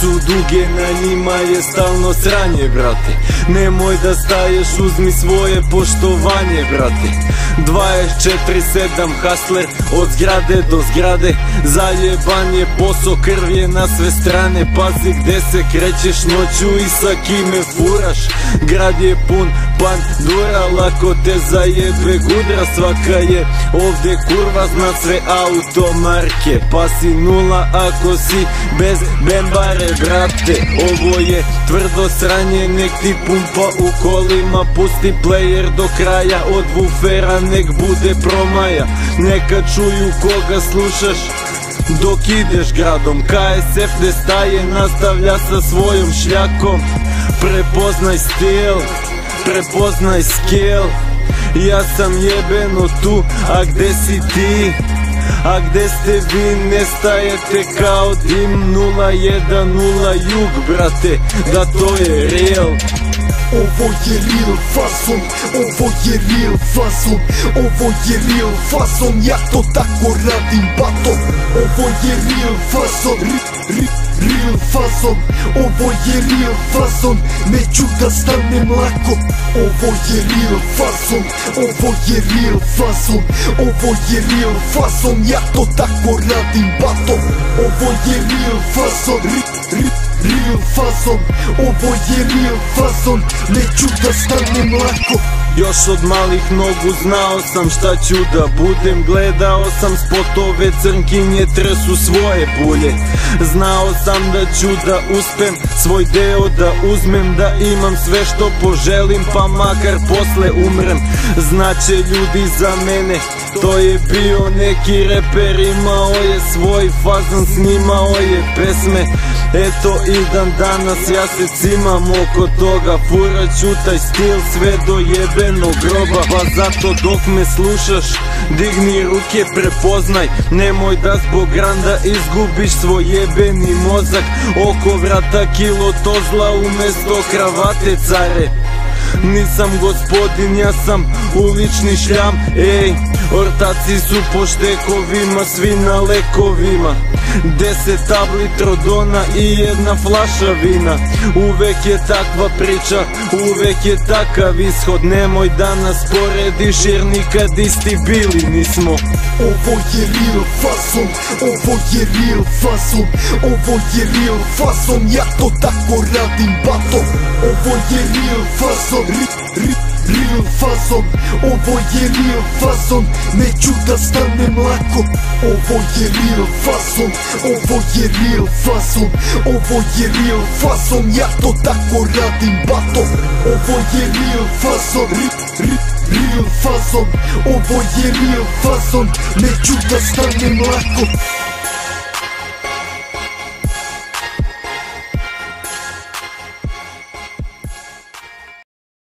su duge, na njima je stalno sranje, brate. Nemoj da staješ, uzmi svoje poštovanje, brate. 24/7 hustler, od zgrade do zgrade. Zaljeban je posao, krv je na sve strane. Pazi gde se krećeš noću i sa kime furaš. Grad je pun pandura, lako te zajebe gudra. Svaka je ovde kurva, zna sve automarke. Pa si nula ako si bez bembare, brate. Ovo je tvrdo sranje, nek ti pumpa u kolima. Pusti player do kraja, od wufera nek bude promaja. Neka čuju koga slušaš dok ideš gradom. KSF ne staje, nastavlja sa svojom šljakom. Prepoznaj stil, prepoznaj skill. Ja sam jebeno tu, a gde si ti? A gde ste vi, nestajete kao dim. 010 jug, brate, da to je real. Ovo je real fason, ovo je real fason, ovo je real fason, ja to tako radim, bato. Ovo je real fason, real fason, ovo je real fason, neću da stanem lako. Ovo je real fason, ovo je real fason, ovo je real fason, ja to tako radim, bato. Ovo je real fason, real fason, ovo je real fason, neću da stanem lako. Još od malih nogu znao sam šta ću da budem. Gledao sam spotove, crnkinje tresu svoje bulje. Znao sam da ću da uspem svoj deo da uzmem, da imam sve što poželim, pa makar posle umrem. Znaće ljudi za mene, to je bio neki reper, imao je svoj fazon, snimao je pesme. Eto i dan danas ja se cimam oko toga, furat ću taj stil sve do jebenog groba. Pa zato dok me slušaš, digni ruke, prepoznaj, nemoj da zbog granda izgubiš svoj jebeni mozak. Oko vrata kilo to zla umesto kravate, care. Nisam gospodin, ja sam ulični šljam. Ej, ortaci su po štekovima, svi na lekovima. 10 tabli trodona i jedna flaša vina. Uvek je takva priča, uvek je takav ishod. Nemoj da nas porediš jer nikad isti bili nismo. Ovo je real fason, ovo je real fason, ovo je real fason, ja to tako radim, bato. Ovo je real fason, real fason, ovo je real fason, neću da stanem lako. Ovo je real fason, ovo je real fason, ovo je real fason, ja to tako radim, bato. Ovo je real fason, real fason, ovo je real fason, neću da stanem lako.